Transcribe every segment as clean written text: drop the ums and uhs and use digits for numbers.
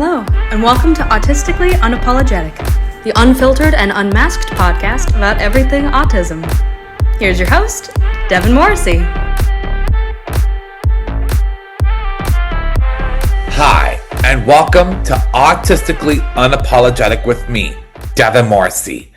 Hello, and welcome to Autistically Unapologetic, the unfiltered and unmasked podcast about everything autism. Here's your host, Devin Morrissey. Hi, and welcome to Autistically Unapologetic with me, Devin Morrissey.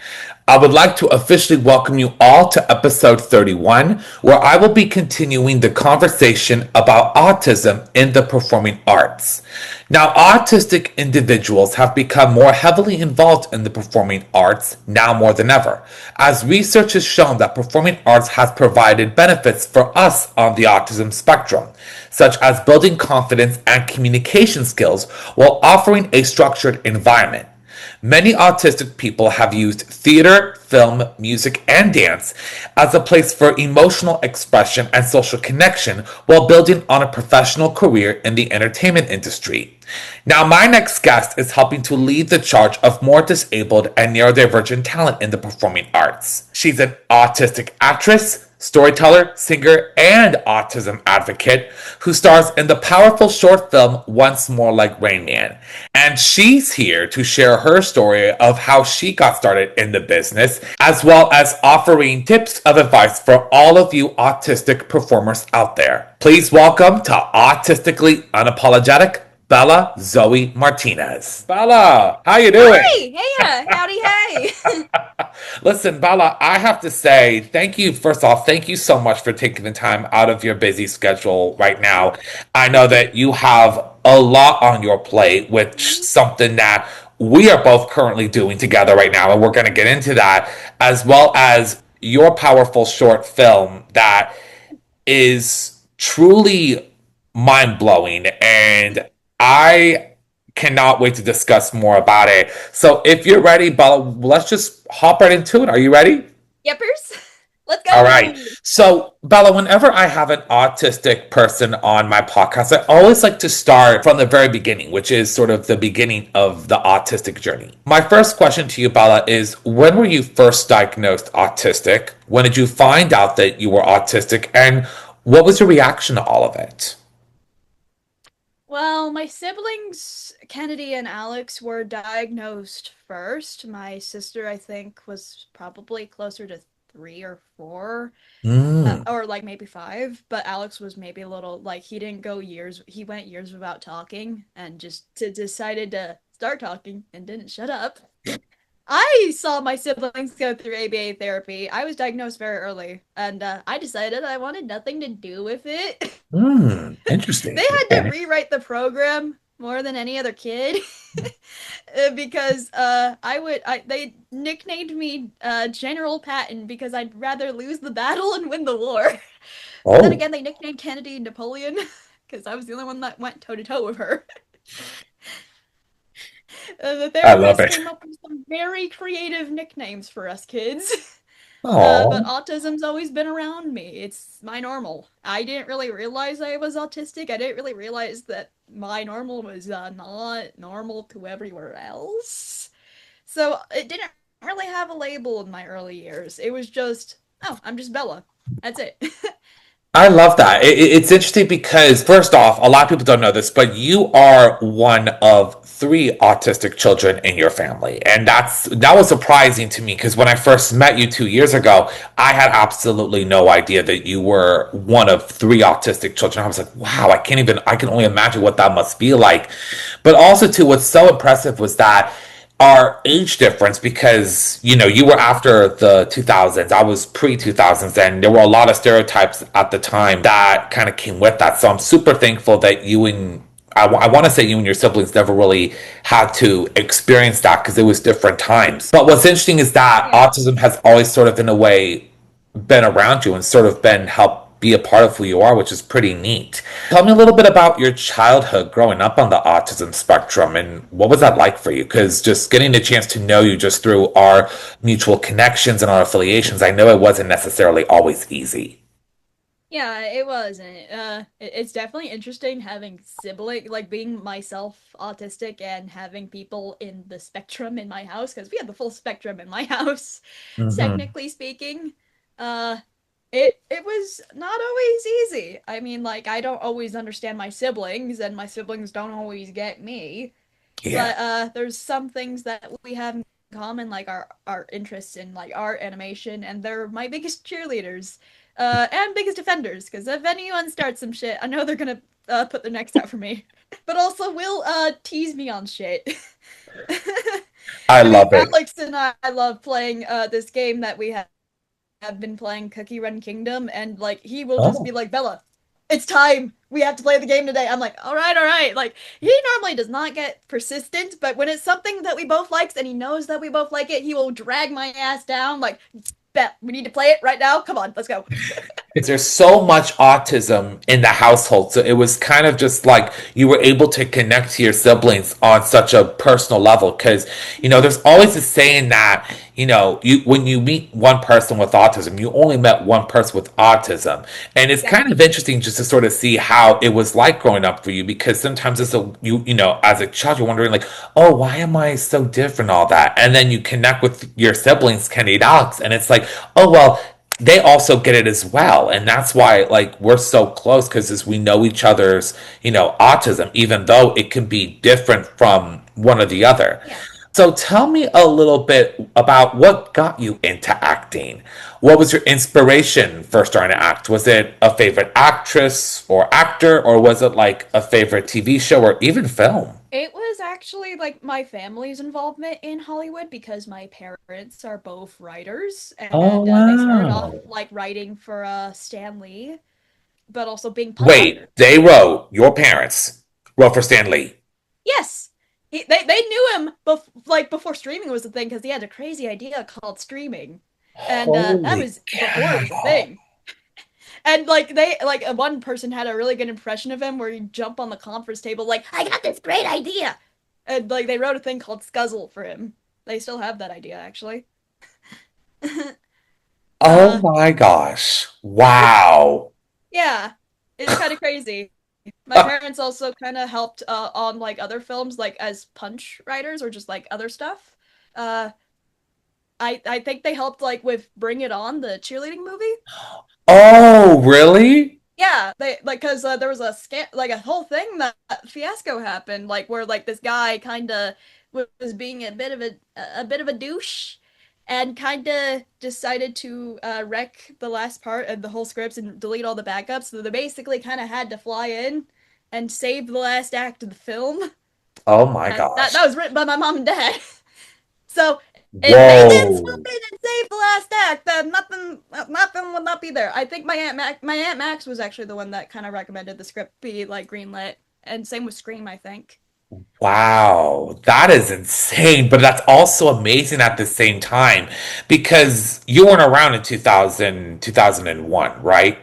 I would like to officially welcome you all to episode 31, where I will be continuing the conversation about autism in the performing arts. Now, autistic individuals have become more heavily involved in the performing arts now more than ever, as research has shown that performing arts has provided benefits for us on the autism spectrum, such as building confidence and communication skills while offering a structured environment. Many autistic people have used theater, film, music, and dance as a place for emotional expression and social connection while building on a professional career in the entertainment industry. Now, my next guest is helping to lead the charge of more disabled and neurodivergent talent in the performing arts. She's an autistic actress, storyteller, singer, and autism advocate who stars in the powerful short film Once More Like Rain Man. And she's here to share her story of how she got started in the business, as well as offering tips of advice for all of you autistic performers out there. Please welcome to Autistically Unapologetic, Bella Zoe Martinez. Bella, how you doing? Hey, howdy, hey. Listen, Bella, I have to say, thank you. First off, thank you so much for taking the time out of your busy schedule right now. I know that you have a lot on your plate, which something that we are both currently doing together right now, and we're going to get into that, as well as your powerful short film that is truly mind-blowing, and I cannot wait to discuss more about it. So if you're ready, Bella, let's just hop right into it. Are you ready? Yepers. Let's go. All right. So, Bella, whenever I have an autistic person on my podcast, I always like to start from the very beginning, which is sort of the beginning of the autistic journey. My first question to you, Bella, is when were you first diagnosed autistic? When did you find out that you were autistic? And what was your reaction to all of it? Well, my siblings, Kennedy and Alex, were diagnosed first. My sister, I think, was probably closer to 3 or 4, or like maybe 5. But Alex was maybe a little, like, he didn't go years. He went years without talking and just decided to start talking and didn't shut up. I saw my siblings go through ABA therapy. I was diagnosed very early, and I decided I wanted nothing to do with it. Interesting. They had to rewrite the program more than any other kid because they nicknamed me General Patton because I'd rather lose the battle and win the war. Oh. Then again, they nicknamed Kennedy Napoleon because I was the only one that went toe-to-toe with her. The therapist came up with some very creative nicknames for us kids. But autism's always been around me. It's my normal. I didn't really realize I was autistic. I didn't really realize that my normal was not normal to everywhere else. So it didn't really have a label in my early years. It was just, oh, I'm just Bella. That's it. I love that. It's interesting because, first off, a lot of people don't know this, but you are one of 3 autistic children in your family. And that was surprising to me because when I first met you 2 years ago, I had absolutely no idea that you were one of 3 autistic children. I was like, wow, I can only imagine what that must be like. But also, too, what's so impressive was that our age difference, because you were after the 2000s, I was pre-2000s, and there were a lot of stereotypes at the time that kind of came with that. So I'm super thankful that I want to say you and your siblings never really had to experience that because it was different times. But what's interesting is that autism has always sort of in a way been around you and sort of been helped be a part of who you are, which is pretty neat. Tell me a little bit about your childhood growing up on the autism spectrum, and what was that like for you? Because just getting the chance to know you just through our mutual connections and our affiliations, I know it wasn't necessarily always easy. Yeah, it wasn't. It's definitely interesting having like being myself autistic and having people in the spectrum in my house, because we had the full spectrum in my house, technically speaking. It was not always easy. I mean, like, I don't always understand my siblings, and my siblings don't always get me. Yeah. but there's some things that we have in common, like our interests in like art, animation, and they're my biggest cheerleaders, and biggest defenders. Because if anyone starts some shit, I know they're gonna put their necks out for me, but also will tease me on shit. I I mean, love it. Alex and I love playing this game that we have been playing, Cookie Run Kingdom, and like he will just be Oh. like, Bella, it's time. We have to play the game today. I'm like, all right, all right. Like he normally does not get persistent, but when it's something that we both likes and he knows that we both like it, he will drag my ass down. Like, bet we need to play it right now. Come on, let's go. Because there's so much autism in the household. So it was kind of just like you were able to connect to your siblings on such a personal level. Because, there's always a saying that, when you meet one person with autism, you only met one person with autism. And it's Yep. kind of interesting just to sort of see how it was like growing up for you. Because sometimes as a child, you're wondering like, oh, why am I so different? All that. And then you connect with your siblings, Kenny and Alex, and it's like, oh, well, they also get it as well, and that's why like we're so close, because as we know each other's autism, even though it can be different from one or the other. Yeah. So tell me a little bit about what got you into acting. What was your inspiration for starting to act? Was it a favorite actress or actor, or was it like a favorite TV show or even film? It was actually like my family's involvement in Hollywood because my parents are both writers Oh, and they started off wow. like writing for Stan Lee, but also being Wait, puppeteers. they wrote, your parents wrote for Stan Lee. Yes, they knew him like before streaming was a thing because he had a crazy idea called streaming, and that Holy was before it was a cow. thing. And like they like one person had a really good impression of him where he'd jump on the conference table like, I got this great idea, and like they wrote a thing called Scuzzle for him. They still have that idea actually. Oh uh, my gosh. Wow. yeah, it's kind of crazy. My parents also kind of helped on like other films, like as punch writers or just like other stuff. Uh, I think they helped like with Bring It On, the cheerleading movie. Oh, really? Yeah, they like because there was a like a whole thing that fiasco happened, like where like this guy kind of was being a bit of a douche, and kind of decided to wreck the last part of the whole scripts and delete all the backups. So they basically kind of had to fly in and save the last act of the film, Oh my and that gosh. that was written by my mom and dad. So if they didn't swoop Whoa. in and save the last act, then nothing would not be there. I think my aunt Max was actually the one that kind of recommended the script be like greenlit, and same with Scream, I think. Wow. That is insane, but that's also amazing at the same time because you weren't around in 2001, right?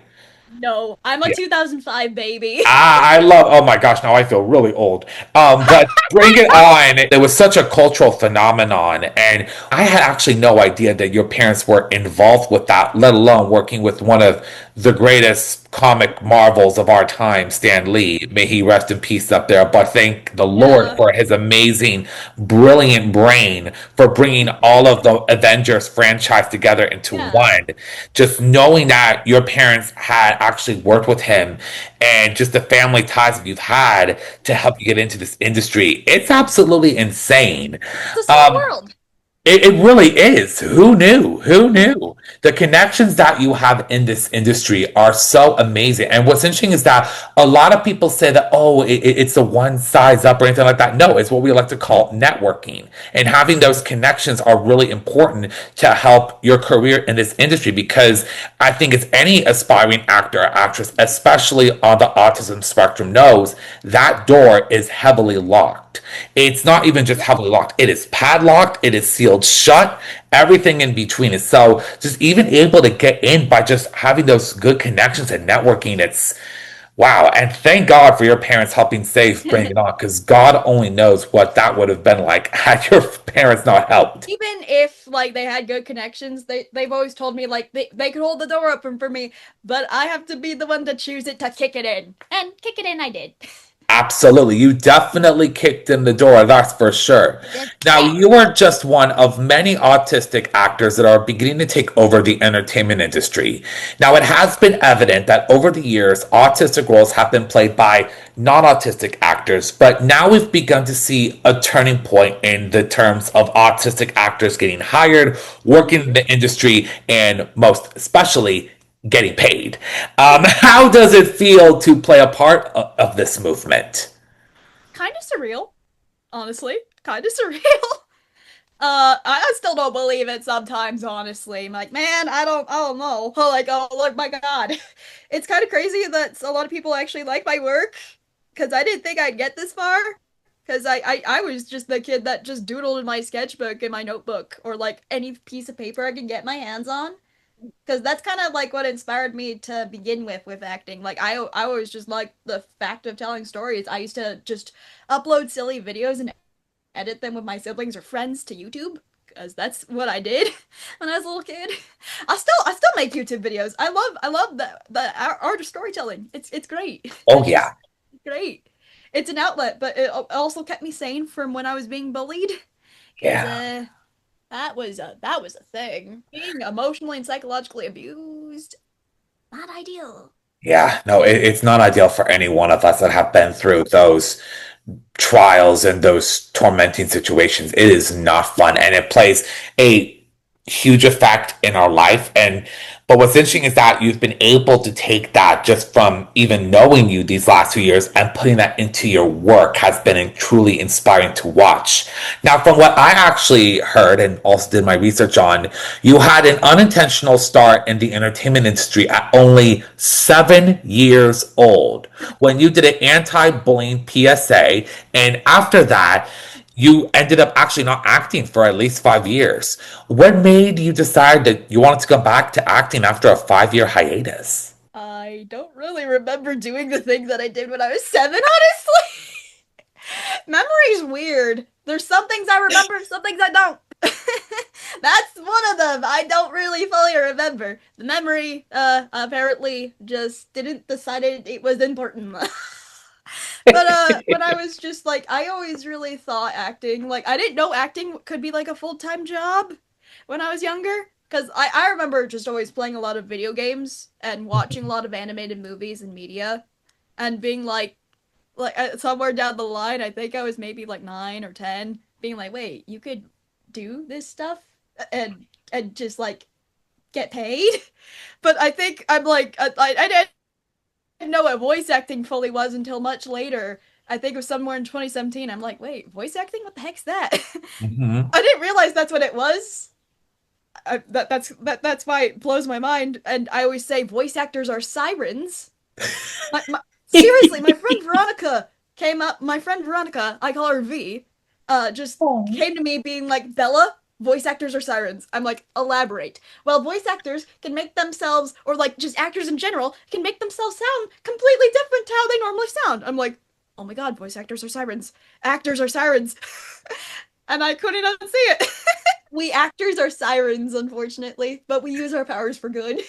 No, I'm a 2005 baby. I love, oh my gosh, now I feel really old. But Bring It On, it was such a cultural phenomenon. And I had actually no idea that your parents were involved with that, let alone working with one of the greatest comic marvels of our time, Stan Lee. May he rest in peace up there. But thank the Lord Yeah, for his amazing, brilliant brain for bringing all of the Avengers franchise together into yeah, one. Just knowing that your parents had actually worked with him and just the family ties that you've had to help you get into this industry. It's absolutely insane. it's a small Um, world. it really is. Who knew? Who knew? The connections that you have in this industry are so amazing. And what's interesting is that a lot of people say that, oh, it's a one size up or anything like that. No, it's what we like to call networking. And having those connections are really important to help your career in this industry because I think as any aspiring actor or actress, especially on the autism spectrum, knows that door is heavily locked. It's not even just Yeah. heavily locked, it is padlocked, it is sealed shut, everything in between is so just even able to get in by just having those good connections and networking. It's wow. And thank God for your parents helping save Bring It On because God only knows what that would have been like had your parents not helped. Even if like they had good connections, they've always told me like they could hold the door open for me, but I have to be the one to choose it to kick it in. And kick it in I did. Absolutely. You definitely kicked in the door, that's for sure. Did. Now, you are just one of many autistic actors that are beginning to take over the entertainment industry. Now, it has been evident that over the years, autistic roles have been played by non autistic actors, but now we've begun to see a turning point in the terms of autistic actors getting hired, working in the industry, and most especially getting paid. How does it feel to play a part of this movement? Kind of surreal, honestly. Kind of surreal. I still don't believe it sometimes, honestly. I'm like, man, I don't know. Like, oh, look, my God. It's kind of crazy that a lot of people actually like my work, because I didn't think I'd get this far. Because I was just the kid that just doodled in my sketchbook in my notebook, or like any piece of paper I can get my hands on. Because that's kind of like what inspired me to begin with acting. Like I always just like the fact of telling stories. I used to just upload silly videos and edit them with my siblings or friends to YouTube, because that's what I did when I was a little kid. I still make YouTube videos. I love the art of storytelling. It's great. Oh, It's just yeah. great. It's an outlet, but it also kept me sane from when I was being bullied, because Yeah. that was a thing. Being emotionally and psychologically abused, not ideal. Yeah. No, it's not ideal for any one of us that have been through those trials and those tormenting situations. It is not fun, and it plays a huge effect in our life. And but what's interesting is that you've been able to take that just from even knowing you these last 2 years and putting that into your work has been truly inspiring to watch. Now, from what I actually heard and also did my research on, you had an unintentional start in the entertainment industry at only 7 years old when you did an anti-bullying PSA, and after that you ended up actually not acting for at least 5 years. What made you decide that you wanted to come back to acting after a 5 year hiatus? I don't really remember doing the thing that I did when I was 7, honestly. Memory's weird. There's some things I remember, some things I don't. That's one of them. I don't really fully remember. The memory, apparently just didn't decide it was important. But when I was just like, I always really thought acting, like I didn't know acting could be like a full-time job when I was younger. Because I remember just always playing a lot of video games and watching a lot of animated movies and media, and being like somewhere down the line, I think I was maybe like 9 or 10, being like, wait, you could do this stuff and just like get paid. But I think I'm like I didn't know what voice acting fully was until much later. I think it was somewhere in 2017. I'm like, wait, voice acting? What the heck's that? Mhm. I didn't realize that's what it was. That's why it blows my mind. And I always say voice actors are sirens. Seriously, my friend Veronica came up. My friend Veronica, I call her V, just came to me being like, Bella, voice actors are sirens. I'm like, elaborate. Well, voice actors can make themselves, or like just actors in general, can make themselves sound completely different to how they normally sound. I'm like, oh my god, voice actors are sirens. Actors are sirens. And I couldn't unsee it. We actors are sirens, unfortunately, but we use our powers for good.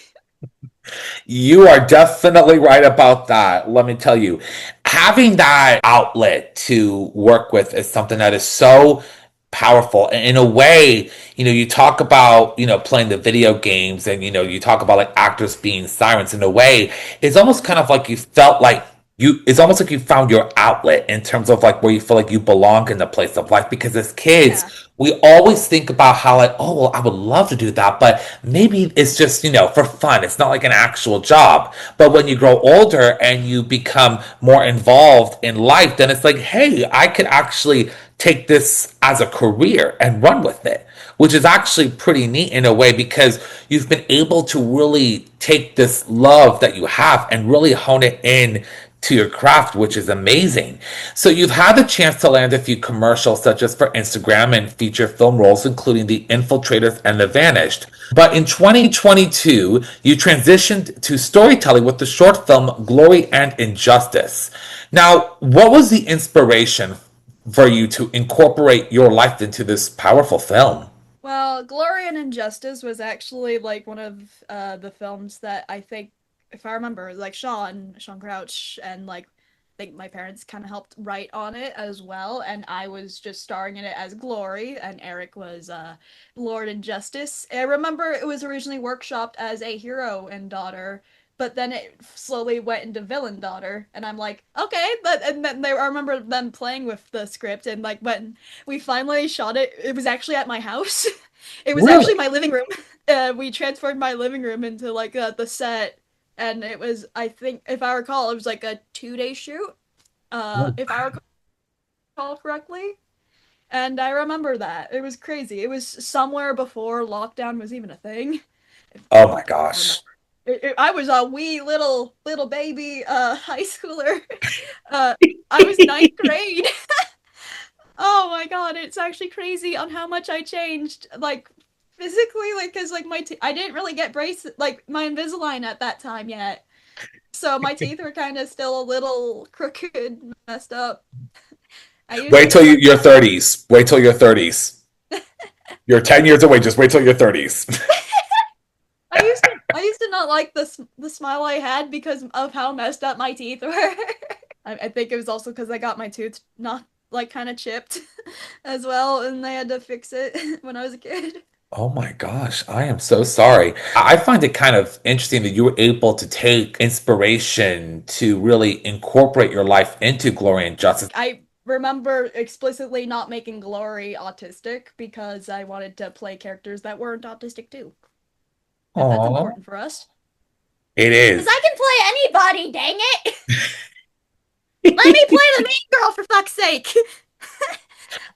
You are definitely right about that. Let me tell you, having that outlet to work with is something that is so powerful. And in a way, you talk about, playing the video games and, you talk about like actors being sirens. In a way, it's almost kind of like you felt like it's almost like you found your outlet in terms of like where you feel like you belong in the place of life. Because as Yeah. kids, we always think about how like, oh, well, I would love to do that, but maybe it's just, for fun. It's not like an actual job. But when you grow older and you become more involved in life, then it's like, hey, I could actually take this as a career and run with it, which is actually pretty neat in a way because you've been able to really take this love that you have and really hone it in to your craft, which is amazing. So you've had the chance to land a few commercials, such as for Instagram and feature film roles, including The Infiltrators and The Vanished. But in 2022, you transitioned to storytelling with the short film Glory and Injustice. Now, what was the inspiration for you to incorporate your life into this powerful film? Well, Glory and Injustice was actually like one of the films that I think, if I remember, like Sean Crouch, and like think my parents kind of helped write on it as well, and I was just starring in it as Glory, and Eric was Lord and Justice. I remember it was originally workshopped as a hero and daughter, but then it slowly went into villain daughter, and I'm like, okay, but and then I remember them playing with the script, and like when we finally shot it, it was actually at my house. It was Really? actually my living room. We transferred my living room into like the set, and it was, I think if I recall, it was like a 2 day shoot, Oh, if I recall correctly. And I remember that it was crazy. It was somewhere before lockdown was even a thing. oh If my you remember, gosh. I was a wee little baby high schooler. uh, I was ninth grade. Oh my god, it's actually crazy on how much I changed, like physically, like because like I didn't really get brace like my Invisalign at that time yet. So my teeth were kind of still a little crooked, messed up. I used to Wait till get like your 30s. Wait till your 30s. You're 10 years away. Just wait till your 30s. I used to not like the smile I had because of how messed up my teeth were. I think it was also because I got my tooth not like kind of chipped as well, and they had to fix it when I was a kid. Oh my gosh, I am so sorry. I find it kind of interesting that you were able to take inspiration to really incorporate your life into Glory and Justice. I remember explicitly not making Glory autistic because I wanted to play characters that weren't autistic too. And that's Oh, important for us. it Because is. I can play anybody, dang it! Let me play the main girl for fuck's sake!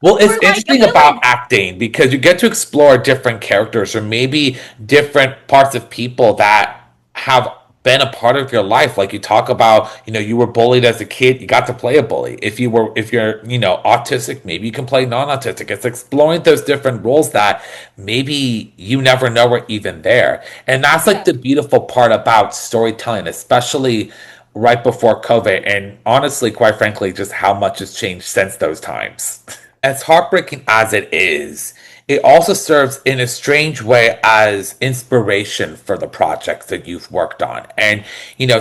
Well, it's Or like a interesting about villain! acting because you get to explore different characters or maybe different parts of people that have been a part of your life. Like you talk about, you were bullied as a kid, you got to play a bully. If you're, autistic, maybe you can play non-autistic. It's exploring those different roles that maybe you never know are even there. And that's like Yeah. the beautiful part about storytelling, especially right before COVID. And honestly, quite frankly, just how much has changed since those times. As heartbreaking as it is, it also serves in a strange way as inspiration for the projects that you've worked on. And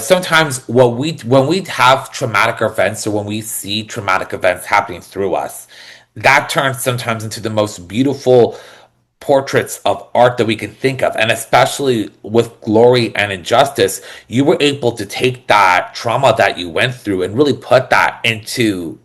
sometimes when we have traumatic events or when we see traumatic events happening through us, that turns sometimes into the most beautiful portraits of art that we can think of. And especially with Glory and Injustice, you were able to take that trauma that you went through and really put that into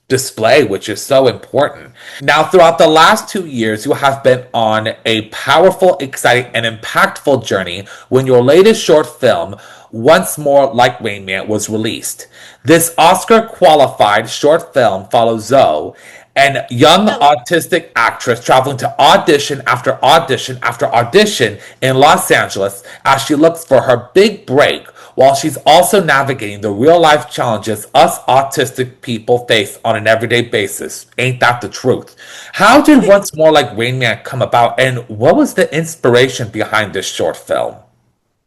display, which is so important. Now, throughout the last 2 years, you have been on a powerful, exciting, and impactful journey when your latest short film, Once More Like Rain Man, was released. This Oscar qualified short film follows Zoe, an young Bella. autistic actress traveling to audition after audition after audition in Los Angeles as she looks for her big break while she's also navigating the real life challenges us autistic people face on an everyday basis. Ain't that the truth? How did Once More Like Rain Man come about, and what was the inspiration behind this short film?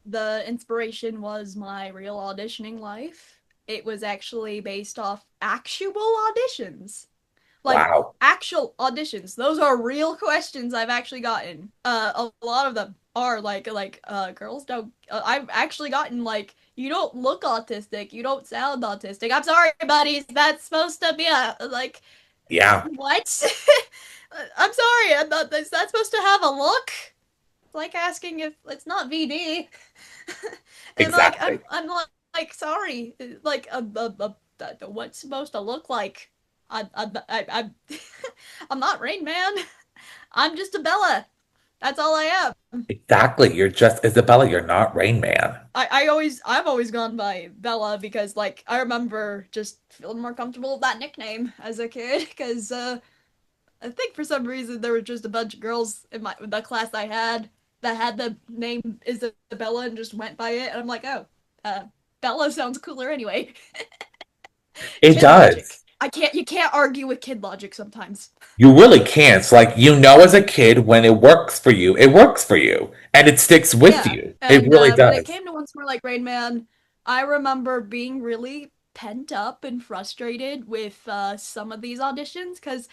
The inspiration was my real auditioning life. It was actually based off actual auditions. Like Wow. actual auditions. Those are real questions I've actually gotten. A lot of them are girls don't. I've actually gotten like, you don't look autistic, you don't sound autistic. I'm sorry, buddies. That's supposed to be a like Yeah, what? I'm sorry. I'm not. Is that supposed to have a look? It's like asking if it's not VD. And like exactly. I'm like sorry. Like what's supposed to look like? I'm I'm not Rain Man. I'm just a Bella. That's all I am. Exactly. You're just Isabella. You're not Rain Man. I've always gone by Bella because like I remember just feeling more comfortable with that nickname as a kid because I think for some reason there were just a bunch of girls in the class I had that had the name Isabella and just went by it, and I'm like, oh, uh, Bella sounds cooler anyway. It Kid logic. does. You can't argue with kid logic sometimes. You really can't. It's like, as a kid, when it works for you, it works for you. And it sticks with Yeah, you. It and really when it does. came to Once More Like Rain Man, I remember being really pent up and frustrated with some of these auditions because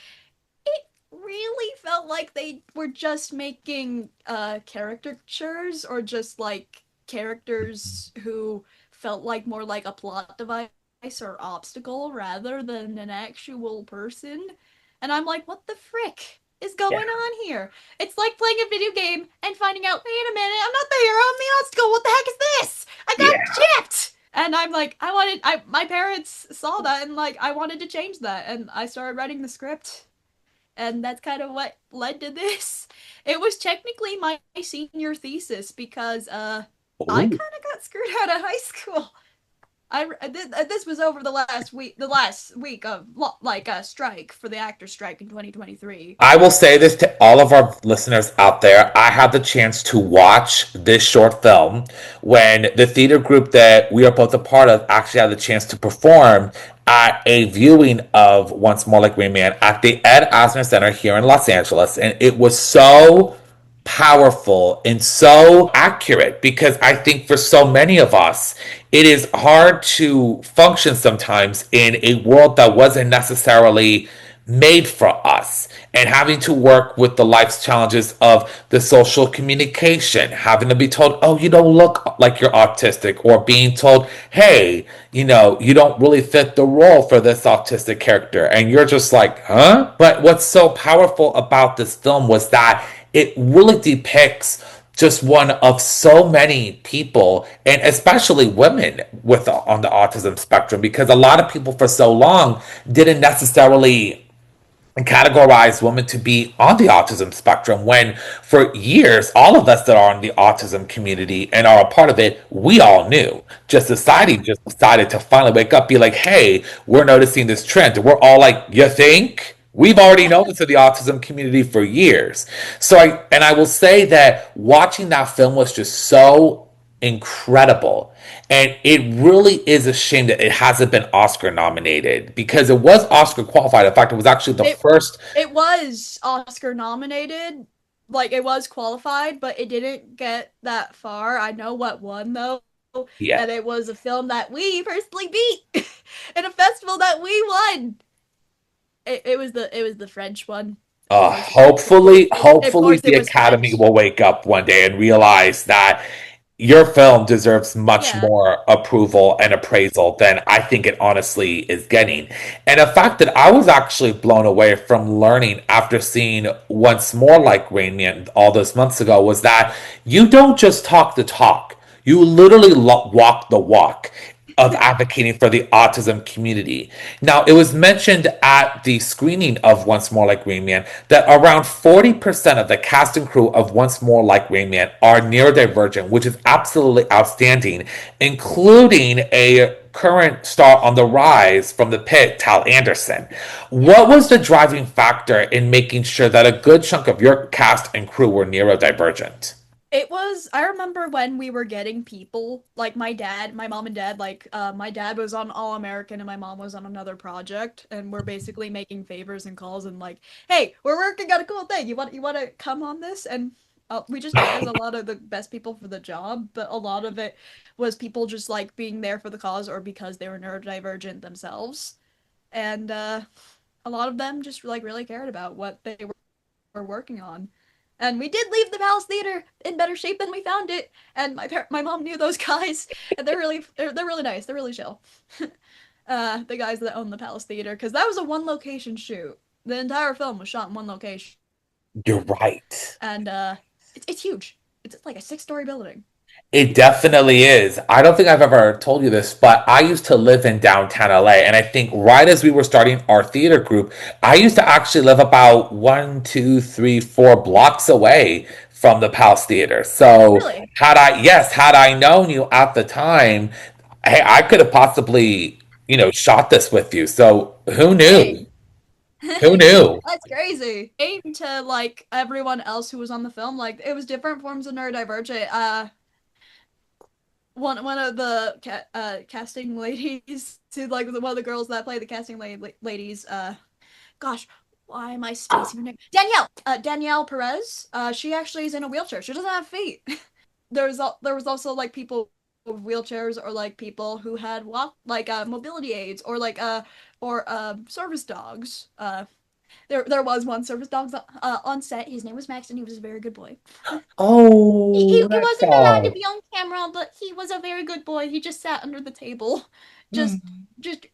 it really felt like they were just making caricatures or just like characters who felt like more like a plot device. or obstacle rather than an actual person. And I'm like, what the frick is Yeah. going on here? It's like playing a video game and finding out, wait a minute, I'm not the hero, I'm the obstacle. What the heck is this? I got Yeah. chipped. And I'm like, my parents saw that and like, I wanted to change that. And I started writing the script. And that's kind of what led to this. It was technically my senior thesis because I Ooh. kind of got screwed out of high school. This was over the last week of like a strike for the actor strike in 2023. I will say this to all of our listeners out there. I had the chance to watch this short film when the theater group that we are both a part of actually had the chance to perform at a viewing of Once More Like Rain Man at the Ed Asner Center here in Los Angeles. And it was so powerful and so accurate because I think for so many of us, it is hard to function sometimes in a world that wasn't necessarily made for us and having to work with the life's challenges of the social communication, having to be told, oh, you don't look like you're autistic, or being told, hey, you don't really fit the role for this autistic character. And you're just like, huh? But what's so powerful about this film was that it really depicts just one of so many people, and especially women with on the autism spectrum, because a lot of people for so long didn't necessarily categorize women to be on the autism spectrum, when for years all of us that are in the autism community and are a part of it, we all knew. Just society Yeah. just decided to finally wake up, be like, hey, we're noticing this trend. And we're all like, you think? We've already noticed in the autism community for years. I will say that watching that film was just so incredible. And it really is a shame that it hasn't been Oscar nominated, because it was Oscar qualified. In fact, it was actually the It first. it was Oscar nominated, like it was qualified, but it didn't get that far. I know what won though, Yeah. and it was a film that we personally beat in a festival that we won. It was the French one. Of course, of Hopefully course, the it was Academy French. will wake up one day and realize that your film deserves much Yeah, more approval and appraisal than I think it honestly is getting. And the fact that I was actually blown away from learning after seeing Once More Like Rain Man all those months ago was that you don't just talk the talk, you literally walk the walk of advocating for the autism community. Now, it was mentioned at the screening of Once More Like Rain Man that around 40% of the cast and crew of Once More Like Rain Man are neurodivergent, which is absolutely outstanding, including a current star on the rise from the pit, Tal Anderson. yeah. What was the driving factor in making sure that a good chunk of your cast and crew were neurodivergent? It was, I remember when we were getting people, like my mom and dad, like my dad was on All American and my mom was on another project, and we're basically making favors and calls and like, hey, we're working on a cool thing. You want to come on this? And we just chose a lot of the best people for the job, but a lot of it was people just like being there for the cause or because they were neurodivergent themselves. And a lot of them just like really cared about what they were working on. And we did leave the Palace Theater in better shape than we found it. And my mom knew those guys, and they're really nice. They're really chill. The guys that own the Palace Theater, because that was a one location shoot. The entire film was shot in one location, You're right. and it's huge. It's like a six-story building. It definitely is. I don't think I've ever told you this, but I used to live in downtown LA. And I think right as we were starting our theater group, I used to actually live about 1, 2, 3, 4 blocks away from the Palace Theater. So Really? had I known you at the time, hey, I could have possibly, shot this with you. So who knew? Dang. Who knew? That's crazy. Aimed to like everyone else who was on the film, like it was different forms of neurodivergent. One of the casting ladies to like one of the girls that play the casting ladies gosh, why am I spacing her name? Danielle Perez. She actually is in a wheelchair. She doesn't have feet. There was also like people with wheelchairs or like people who had walk like mobility aids or like service dogs. There was one service dog on set. His name was Max, and he was a very good boy. Oh, He that's wasn't allowed to all. be on camera, but he was a very good boy. He just sat under the table, just just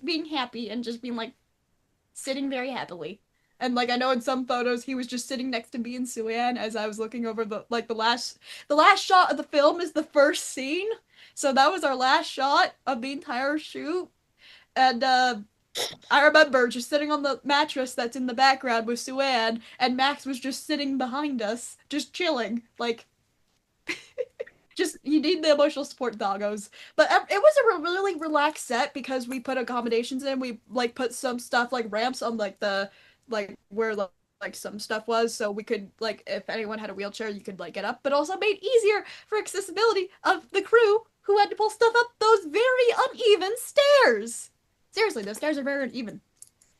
being happy and just being like sitting very happily. And like I know in some photos he was just sitting next to me and Suan as I was looking over the last shot of the film is the first scene. So that was our last shot of the entire shoot. And I remember just sitting on the mattress that's in the background with Suan, and Max was just sitting behind us, just chilling. Like, just you need the emotional support doggos. But it was a really relaxed set because we put accommodations in. We like put some stuff like ramps on like the like where like some stuff was, so we could like if anyone had a wheelchair, you could like get up. But also made easier for accessibility of the crew who had to pull stuff up those very uneven stairs. Seriously, those stairs are very uneven.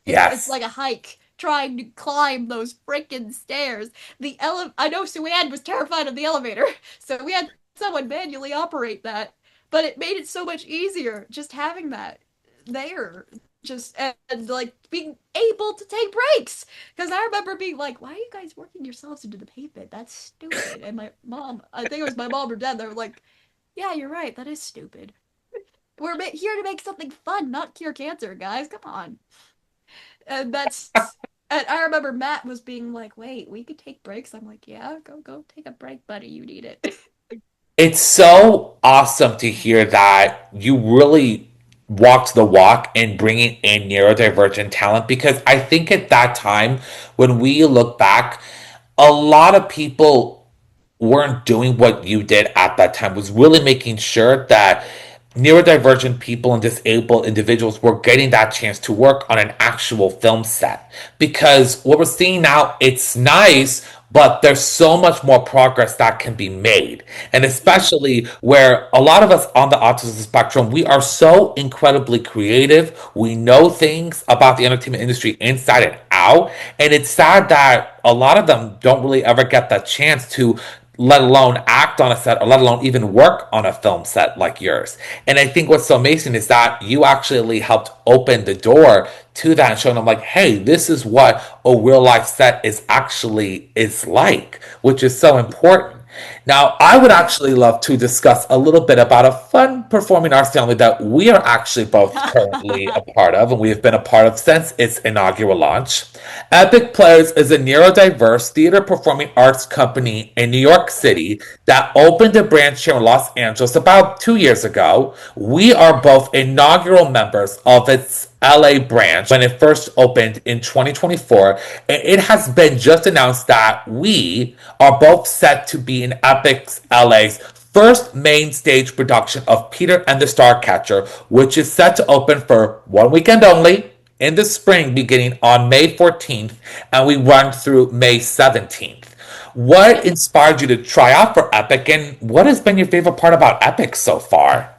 It's Yes. like a hike trying to climb those freaking stairs. I know Suan was terrified of the elevator, so we had someone manually operate that. But it made it so much easier just having that there. Just and like being able to take breaks. Because I remember being like, why are you guys working yourselves into the pavement? That's stupid. And my mom, I think it was my mom or dad, they were like, yeah, you're right. That is stupid. We're here to make something fun, not cure cancer, guys. Come on. And that's and I remember Matt was being like, "Wait, we could take breaks." I'm like, "Yeah, go take a break, buddy. You need it." It's so awesome to hear that you really walked the walk in bringing in neurodivergent talent because I think at that time, when we look back, a lot of people weren't doing what you did at that time, was really making sure that neurodivergent people and disabled individuals were getting that chance to work on an actual film set. Because what we're seeing now, it's nice, but there's so much more progress that can be made. And Yeah. especially where a lot of us on the autism spectrum, we are so incredibly creative. We know things about the entertainment industry inside and out. And it's sad that a lot of them don't really ever get that chance to let alone act on a set or let alone even work on a film set like yours. And I think what's so amazing is that you actually helped open the door to that and showing them like, hey, this is what a real life set is like, which is so important. Now, I would Yeah. actually love to discuss a little bit about a fun performing arts family that we are actually both currently a part of, and we have been a part of since its inaugural launch. Epic Players is a neurodiverse theater performing arts company in New York City that opened a branch here in Los Angeles about 2 years ago. We are both inaugural members of its LA branch when it first opened in 2024. And it has been just announced that we are both set to be in Epic's LA's first main stage production of Peter and the Starcatcher, which is set to open for one weekend only in the spring beginning on May 14th, and we run through May 17th. What Yep. inspired you to try out for Epic, and what has been your favorite part about Epic so far?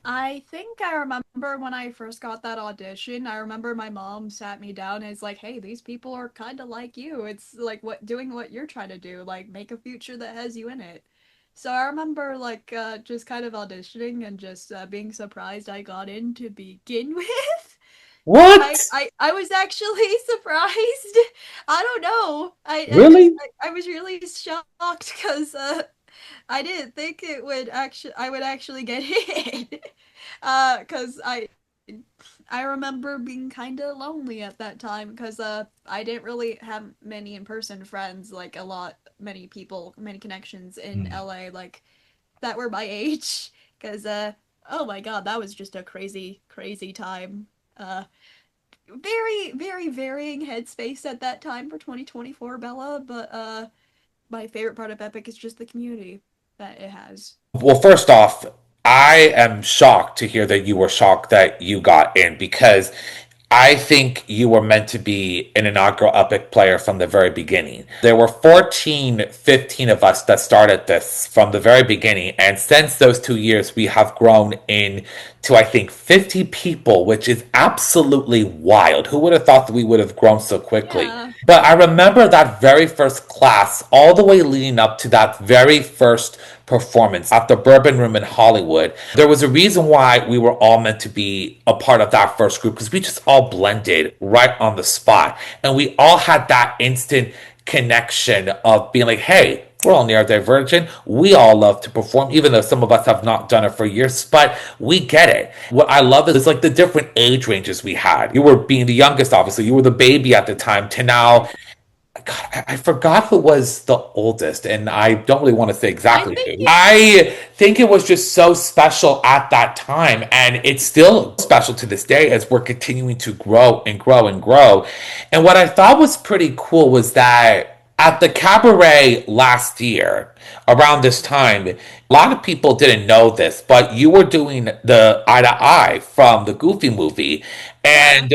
I think I remember when I first got that audition, I remember my mom sat me down and is like, "Hey, these people are kind of like you. It's like what doing what you're trying to do, like make a future that has you in it." So I remember like just kind of auditioning and just being surprised I got in to begin with. What? I was actually surprised. I don't know. Really? I was really shocked because I didn't think I would actually get in. Because I remember being kind of lonely at that time because I didn't really have many in-person friends, like many people, many connections in LA, like that were my age. Because oh my God, that was just a crazy time. Very varying headspace at that time for 2024, Bella. But my favorite part of Epic is just the community that it has. Well, first off, I am shocked to hear that you were shocked that you got in because I think you were meant to be an inaugural Epic player from the very beginning. There were 14, 15 of us that started this from the very beginning. And since those 2 years, we have grown into, I think, 50 people, which is absolutely wild. Who would have thought that we would have grown so quickly? Yeah. But I remember that very first class, all the way leading up to that very first performance at the Bourbon Room in Hollywood. There was a reason why we were all meant to be a part of that first group because we just all blended right on the spot. And we all had that instant connection of being like, hey, We're all neurodivergent. We all love to perform, even though some of us have not done it for years, but we get it. What I love is like the different age ranges we had. You were being the youngest, obviously. You were the baby at the time to now. God, I forgot who was the oldest, and I don't really want to say I exactly think who. I think it was just so special at that time, and it's still special to this day as we're continuing to grow and grow and grow. And what I thought was pretty cool was that at the cabaret last year, around this time, a lot of people didn't know this, but you were doing the eye to eye from the Goofy movie, yeah. and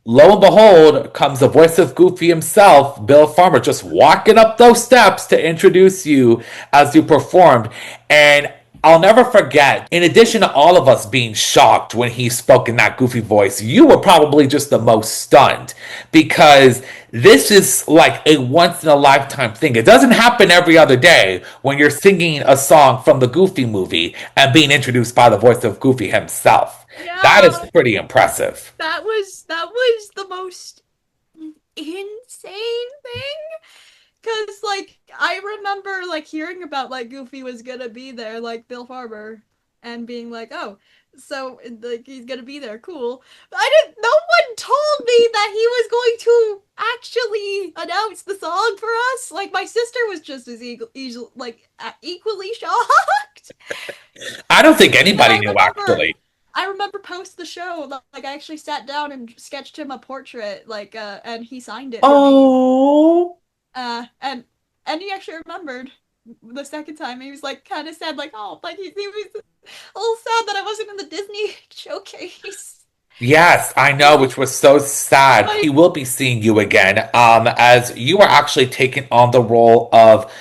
lo and behold, comes the voice of Goofy himself, Bill Farmer, just walking up those steps to introduce you as you performed. And I'll never forget, in addition to all of us being shocked when he spoke in that Goofy voice, you were probably just the most stunned because this is like a once in a lifetime thing. It doesn't happen every other day when you're singing a song from the Goofy movie and being introduced by the voice of Goofy himself. That is Yeah. pretty impressive. That was the most insane thing. Cause like I remember like hearing about like Goofy was gonna be there, like Bill Farmer, and being like, oh, so like he's gonna be there, cool. But I didn't. No one told me that he was going to actually announce the song for us. Like my sister was just as equally shocked. I don't think And anybody knew actually. I remember post the show, like I actually sat down and sketched him a portrait, like and he signed it for me. Oh. Uh, and and he actually remembered the second time. He was like kind of sad, like oh, like he was a little sad that I wasn't in the Disney showcase. Yes, I know, which was so sad. Like He will be seeing you again, as you are actually taking on the role of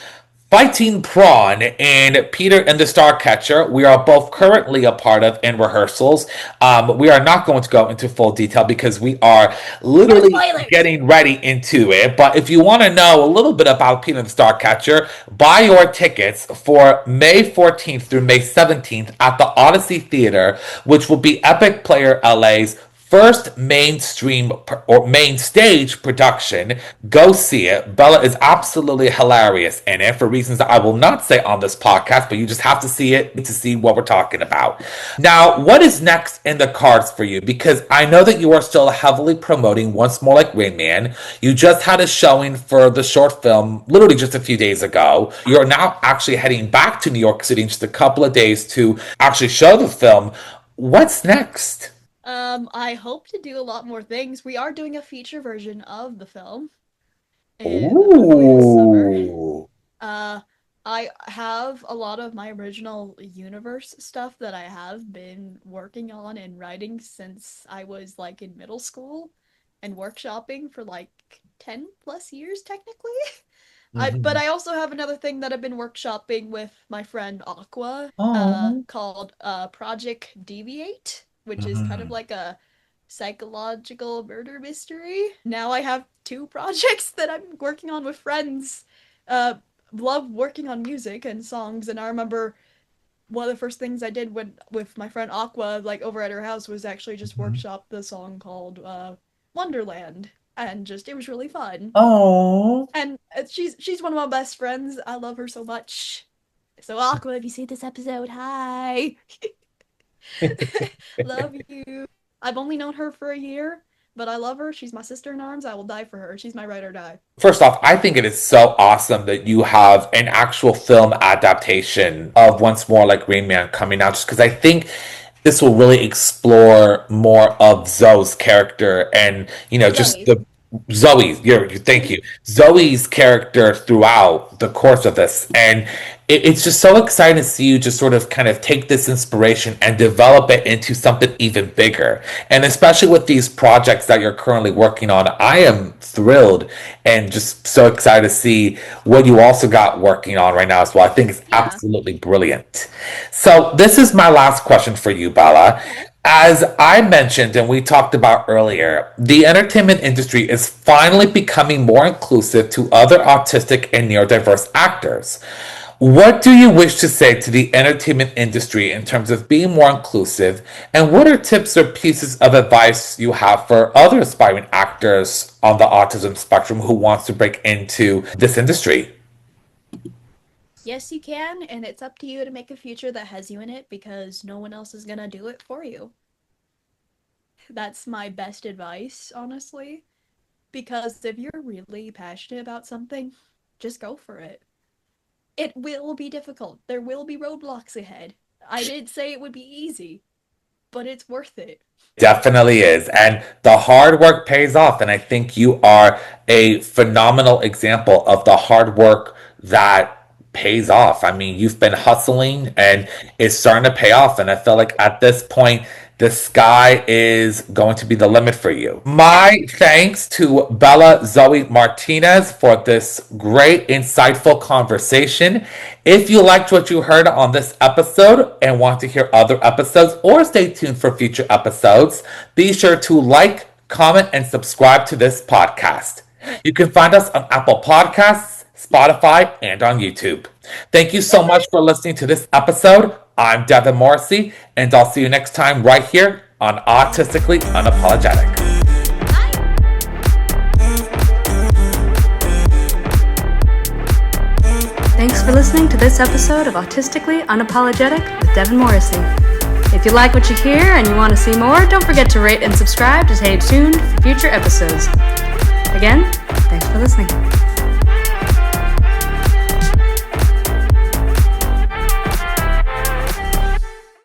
Fighting Prawn in Peter and the Starcatcher. We are both currently a part of in rehearsals. We are not going to go into full detail because we are no literally spoilers. getting ready into it. But if you want to know a little bit about Peter and the Starcatcher, buy your tickets for May 14th through May 17th at the Odyssey Theater, which will be Epic Player LA's first mainstream or main stage production. Go see it. Bella is absolutely hilarious in it for reasons that I will not say on this podcast, but you just have to see it to see what we're talking about. Now, what is next in the cards for you? Because I know that you are still heavily promoting Once More Like Rain Man. You just had a showing for the short film literally just a few days ago. You're now actually heading back to New York City in just a couple of days to actually show the film. What's next? I hope to do a lot more things. We are doing a feature version of the film in hopefully this summer. Ooh. Uh, I have a lot of my original universe stuff that I have been working on and writing since I was like in middle school and workshopping for like 10 plus years technically. But Mhm. I also have another thing that I've been workshopping with my friend Aqua, Oh. called Project Deviate, which is kind of Mhm. like a psychological murder mystery. Now I have two projects that I'm working on with friends. Uh, love working on music and songs, and I remember one of the first things I did when with my friend Aqua, like over at her house, was actually just Mhm. workshop the song called Wonderland, and just it was really fun. Oh. And she's one of my best friends. I love her so much. So Aqua, if you see this episode, hi. Love you. I've only known her for a year, but I love her. She's my sister in arms. I will die for her. She's my ride or die. First off, I think it is so awesome that you have an actual film adaptation of Once More Like Rain Man coming out, just because I think this will really explore more of Zoe's character and, just Zoe. the Zoe, thank Mhm. you. Zoe's character throughout the course of this. And it's just so exciting to see you just sort of kind of take this inspiration and develop it into something even bigger. And especially with these projects that you're currently working on, I am thrilled and just so excited to see what you also got working on right now as well. I think it's Yeah. absolutely brilliant. So, this is my last question for you, Bella. Okay. As I mentioned and we talked about earlier, the entertainment industry is finally becoming more inclusive to other autistic and neurodiverse actors. What do you wish to say to the entertainment industry in terms of being more inclusive? And what are tips or pieces of advice you have for other aspiring actors on the autism spectrum who wants to break into this industry? Yes, you can, and it's up to you to make a future that has you in it because no one else is gonna do it for you. That's my best advice, honestly. Because if you're really passionate about something, just go for it. It will be difficult. There will be roadblocks ahead. I didn't say it would be easy, but it's worth it. Definitely is. And the hard work pays off. And I think you are a phenomenal example of the hard work that pays off. I mean, you've been hustling and it's starting to pay off. And I feel like at this point, the sky is going to be the limit for you. My thanks to Bella Zoe Martinez for this great, insightful conversation. If you liked what you heard on this episode and want to hear other episodes or stay tuned for future episodes, be sure to like, comment, and subscribe to this podcast. You can find us on Apple Podcasts, Spotify, and on YouTube. Thank you so much for listening to this episode. I'm Devin Morrissey, and I'll see you next time right here on Autistically Unapologetic. Thanks for listening to this episode of Autistically Unapologetic with Devin Morrissey. If you like what you hear and you want to see more, don't forget to rate and subscribe to stay tuned for future episodes. Again, thanks for listening.